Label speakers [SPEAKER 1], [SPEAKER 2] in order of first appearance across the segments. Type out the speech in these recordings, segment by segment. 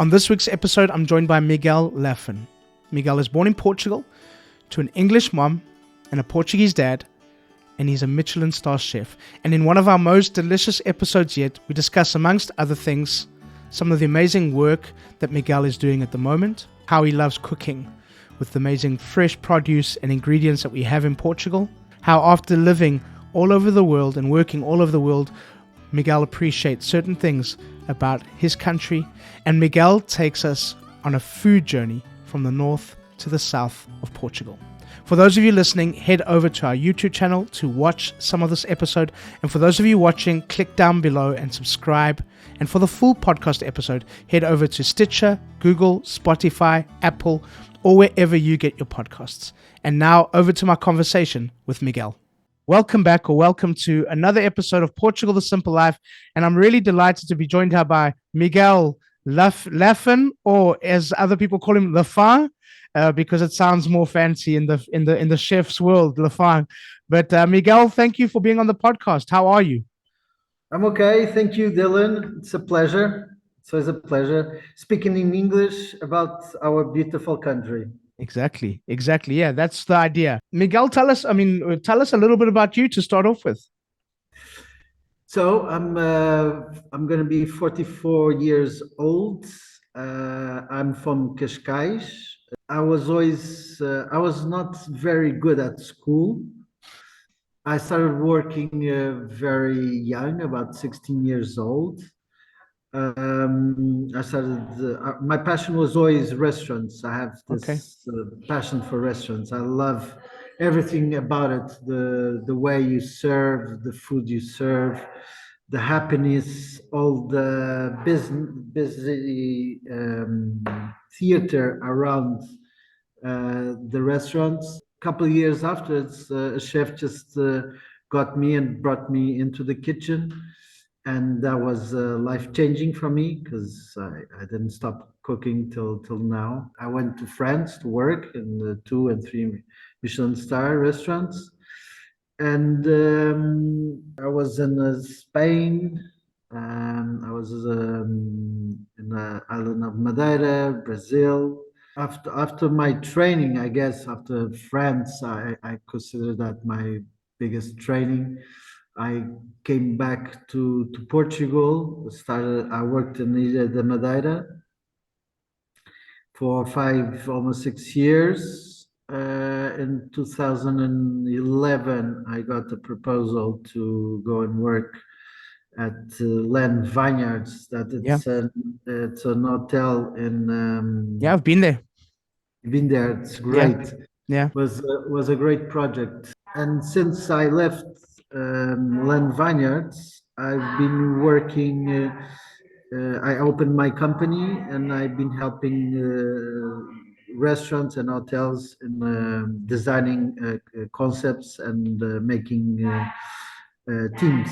[SPEAKER 1] On this week's episode, I'm joined by Miguel Lafon. Miguel is born in Portugal to an English mom and a Portuguese dad, and he's a Michelin-Star chef. And in one of our most delicious episodes yet, we discuss, amongst other things, some of the amazing work that Miguel is doing at the moment, how he loves cooking with the amazing fresh produce and ingredients that we have in Portugal, how after living all over the world and working all over the world, Miguel appreciates certain things about his country, and Miguel takes us on a food journey from the north to the south of Portugal. For those of you listening, head over to our YouTube channel to watch some of this episode, and for those of you watching, click down below and subscribe. And for the full podcast episode, head over to Stitcher, Google, Spotify, Apple, or wherever you get your podcasts. And now over to my conversation with Miguel. Welcome back, or welcome to another episode of Portugal, the Simple Life. And I'm really delighted to be joined here by Miguel Lafon, or as other people call him, Lafon, because it sounds more fancy in the chef's world, Lafon. But Miguel, thank you for being on the podcast. How are you?
[SPEAKER 2] I'm okay. Thank you, Dylan. It's a pleasure. So it's a pleasure speaking in English about our beautiful country.
[SPEAKER 1] Exactly. Yeah, that's the idea. Miguel, tell us a little bit about you to start off with.
[SPEAKER 2] So I'm going to be 44 years old. I'm from Cascais. I was not very good at school. I started working very young, about 16 years old. My passion was always restaurants. I have
[SPEAKER 1] Okay.
[SPEAKER 2] this passion for restaurants. I love everything about it, the way you serve, the food you serve, the happiness, all the busy theater around the restaurants. A couple of years afterwards, a chef just got me and brought me into the kitchen, and that was life changing for me because I didn't stop cooking till now. I went to France to work in the 2 and 3 Michelin-Star restaurants, and I was in Spain. I was in the island of Madeira, Brazil. After my training, I guess after France, I consider that my biggest training. I came back to Portugal. I worked in Ilha de Madeira for 6 years. In 2011, I got a proposal to go and work at Land Vineyards.
[SPEAKER 1] Yeah.
[SPEAKER 2] It's an hotel in.
[SPEAKER 1] Yeah, I've been there.
[SPEAKER 2] Been there. It's
[SPEAKER 1] Yeah.
[SPEAKER 2] great.
[SPEAKER 1] Yeah.
[SPEAKER 2] Was a great project. And since I left Land Vineyards, I've been working. I opened my company, and I've been helping restaurants and hotels in designing concepts and making teams.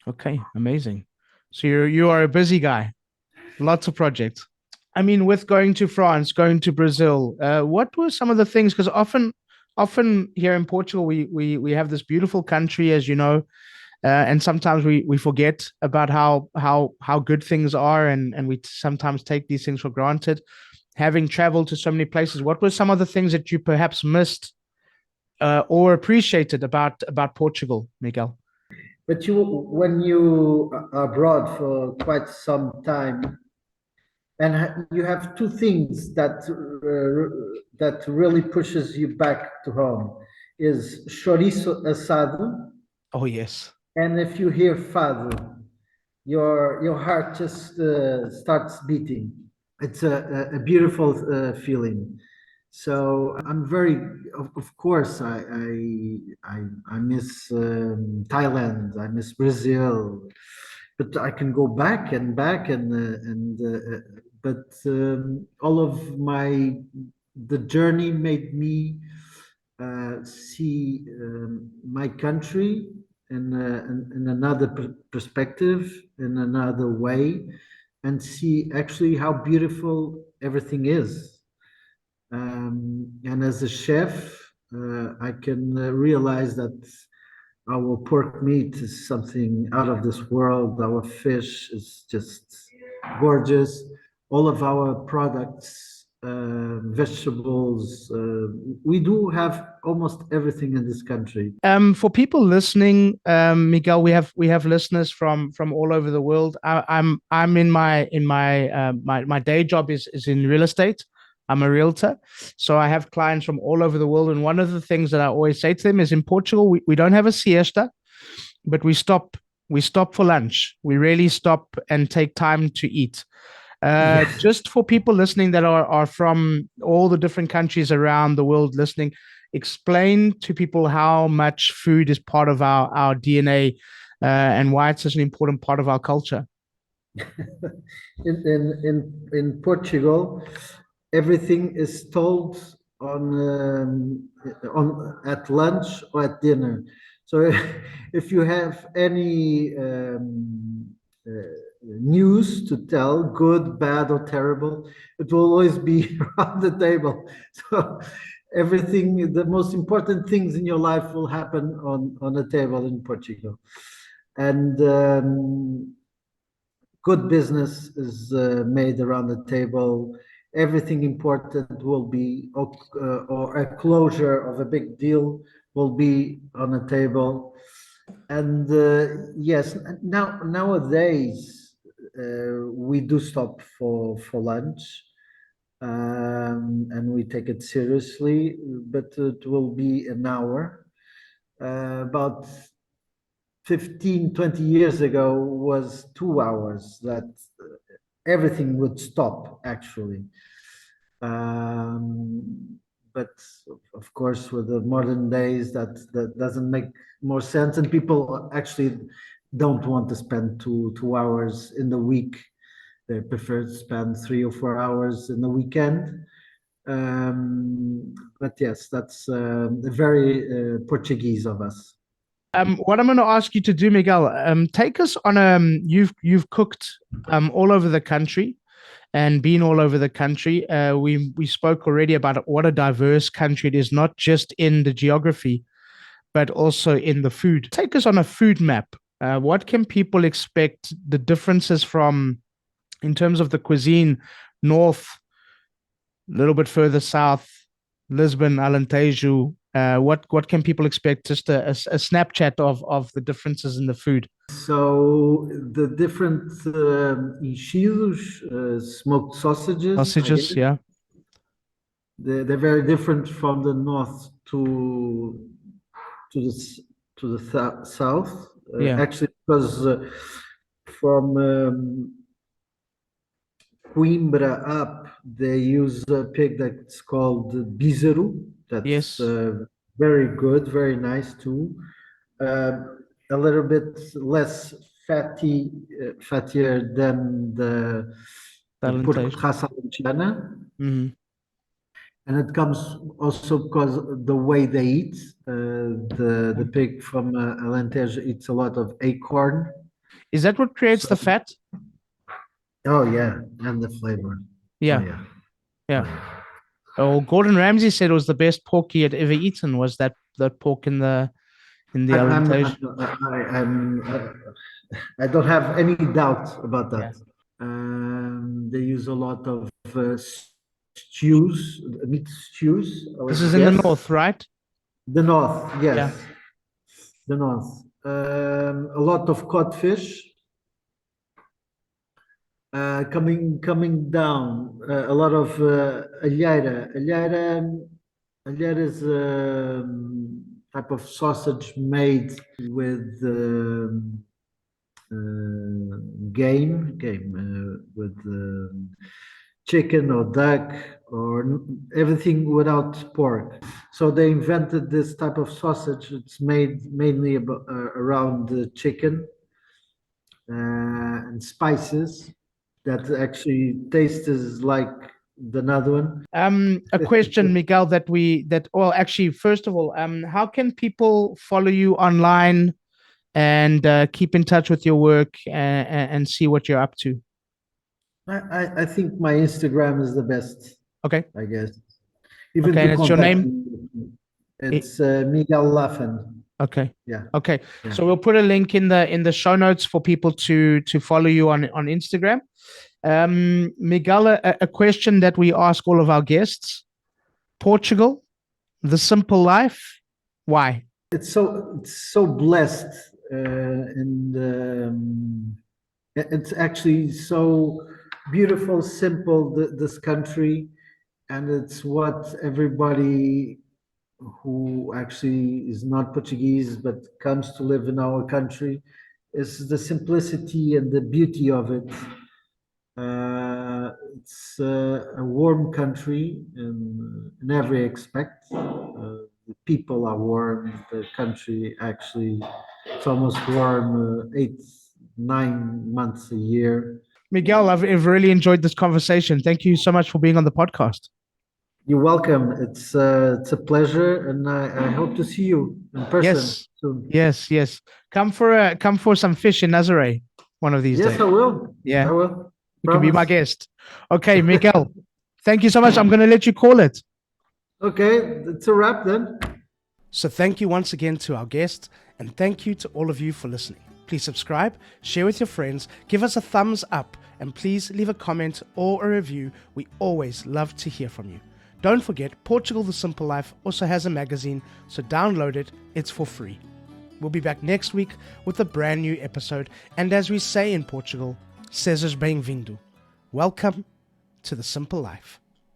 [SPEAKER 1] Okay. Amazing. So you are a busy guy. Lots of projects. I mean, with going to France, going to Brazil, what were some of the things? Because often here in Portugal, we have this beautiful country, as you know, and sometimes we forget about how good things are, and we sometimes take these things for granted. Having traveled to so many places, what were some of the things that you perhaps missed or appreciated about Portugal, Miguel?
[SPEAKER 2] But when you are abroad for quite some time, and you have two things that really pushes you back to home, is chorizo asado,
[SPEAKER 1] Oh yes.
[SPEAKER 2] and if you hear fado, your heart just starts beating. It's a beautiful feeling. So I'm very, of course, I miss Thailand, I miss Brazil, but I can go back and back but all of the journey made me see my country in another perspective, in another way, and see actually how beautiful everything is. And as a chef, I can realize that our pork meat is something out of this world. Our fish is just gorgeous. All of our products, vegetables, we do have almost everything in this country.
[SPEAKER 1] For people listening, Miguel, we have listeners from all over the world. I'm in my day job is in real estate. I'm a realtor, so I have clients from all over the world. And one of the things that I always say to them is, in Portugal, we don't have a siesta, but we stop for lunch. We really stop and take time to eat.
[SPEAKER 2] Yes.
[SPEAKER 1] Just for people listening that are from all the different countries around the world listening, explain to people how much food is part of our DNA, and why it's such an important part of our culture.
[SPEAKER 2] In Portugal, everything is told on at lunch or at dinner. So if you have any uh, news to tell, good, bad, or terrible, it will always be around the table. So everything, the most important things in your life will happen on a table in Portugal. And good business is made around the table. Everything important will be, or a closure of a big deal will be on the table. And yes, nowadays we do stop for lunch, and we take it seriously, but it will be an hour. About 15, 20 years ago was 2 hours that everything would stop actually. Um, but of course, with the modern days, that doesn't make more sense, and people actually don't want to spend two hours in the week. They prefer to spend 3 or 4 hours in the weekend. But yes, that's very Portuguese of us.
[SPEAKER 1] What I'm going to ask you to do, Miguel, take us on you've cooked all over the country and been all over the country. We spoke already about what a diverse country it is, not just in the geography, but also in the food. Take us on a food map. What can people expect the differences from in terms of the cuisine, north, a little bit further south, Lisbon, Alentejo. What can people expect? Just a snapshot of the differences in the food.
[SPEAKER 2] So the different enchidos, smoked sausages, I
[SPEAKER 1] Sausages,
[SPEAKER 2] guess,
[SPEAKER 1] yeah.
[SPEAKER 2] they're very different from the north to the to the south.
[SPEAKER 1] Yeah.
[SPEAKER 2] Actually, because from Coimbra up, they use a pig that's called Bizaru. That's
[SPEAKER 1] Yes.
[SPEAKER 2] very good, very nice too. Uh, a little bit less fattier than the
[SPEAKER 1] Talentage.
[SPEAKER 2] raça alentejana,
[SPEAKER 1] Mm-hmm.
[SPEAKER 2] and it comes also because the way they eat. The pig from Alentejo eats a lot of acorn.
[SPEAKER 1] Is that what creates
[SPEAKER 2] So,
[SPEAKER 1] the fat?
[SPEAKER 2] oh yeah, and the flavor. Oh
[SPEAKER 1] Yeah.
[SPEAKER 2] yeah, oh
[SPEAKER 1] Yeah.
[SPEAKER 2] yeah.
[SPEAKER 1] Oh, Gordon Ramsay said it was the best pork he had ever eaten. Was that pork in the
[SPEAKER 2] I, I'm,
[SPEAKER 1] Alentage?
[SPEAKER 2] I don't have any doubt about
[SPEAKER 1] Yeah.
[SPEAKER 2] that. They use a lot of stews, meat stews, I
[SPEAKER 1] This
[SPEAKER 2] would
[SPEAKER 1] is in the
[SPEAKER 2] guess.
[SPEAKER 1] north, right?
[SPEAKER 2] The north,
[SPEAKER 1] Yeah.
[SPEAKER 2] yes, the north. A lot of codfish. Coming down, a lot of alheira. Alheira is a type of sausage made with game with chicken or duck or everything without pork. So they invented this type of sausage. It's made mainly around the chicken and spices that actually tastes like the another one.
[SPEAKER 1] A question, Miguel, well, actually, first of all, how can people follow you online and keep in touch with your work and see what you're up to?
[SPEAKER 2] I think my Instagram is the best,
[SPEAKER 1] Okay.
[SPEAKER 2] I guess. Even
[SPEAKER 1] Okay.
[SPEAKER 2] to
[SPEAKER 1] And it's your
[SPEAKER 2] contact
[SPEAKER 1] name?
[SPEAKER 2] me,
[SPEAKER 1] I-
[SPEAKER 2] it's Miguel Laffen.
[SPEAKER 1] Okay.
[SPEAKER 2] Yeah,
[SPEAKER 1] Okay.
[SPEAKER 2] yeah.
[SPEAKER 1] So we'll put a link in the show notes for people to follow you on Instagram. Miguel, a question that we ask all of our guests: Portugal, the simple life. Why?
[SPEAKER 2] It's so blessed, and it's actually so beautiful, simple. This country, and it's what everybody who actually is not Portuguese but comes to live in our country is the simplicity and the beauty of it. It's a warm country in every aspect. The people are warm. The country actually, it's almost warm 8, 9 months a year.
[SPEAKER 1] Miguel, I've really enjoyed this conversation. Thank you so much for being on the podcast.
[SPEAKER 2] You're welcome. It's a pleasure, and I hope to see you in person
[SPEAKER 1] Yes,
[SPEAKER 2] soon.
[SPEAKER 1] yes, yes. Come for some fish in Nazare one of these
[SPEAKER 2] Yes,
[SPEAKER 1] days.
[SPEAKER 2] I will. I
[SPEAKER 1] Yeah,
[SPEAKER 2] will.
[SPEAKER 1] you can be my
[SPEAKER 2] Promise.
[SPEAKER 1] guest. Okay, Miguel. Thank you so much. I'm going to let you call it.
[SPEAKER 2] Okay, it's a wrap then.
[SPEAKER 1] So thank you once again to our guests, and thank you to all of you for listening. Please subscribe, share with your friends, give us a thumbs up, and please leave a comment or a review. We always love to hear from you. Don't forget, Portugal The Simple Life also has a magazine, so download it. It's for free. We'll be back next week with a brand new episode, and as we say in Portugal, sejas bem-vindo. Welcome to The Simple Life.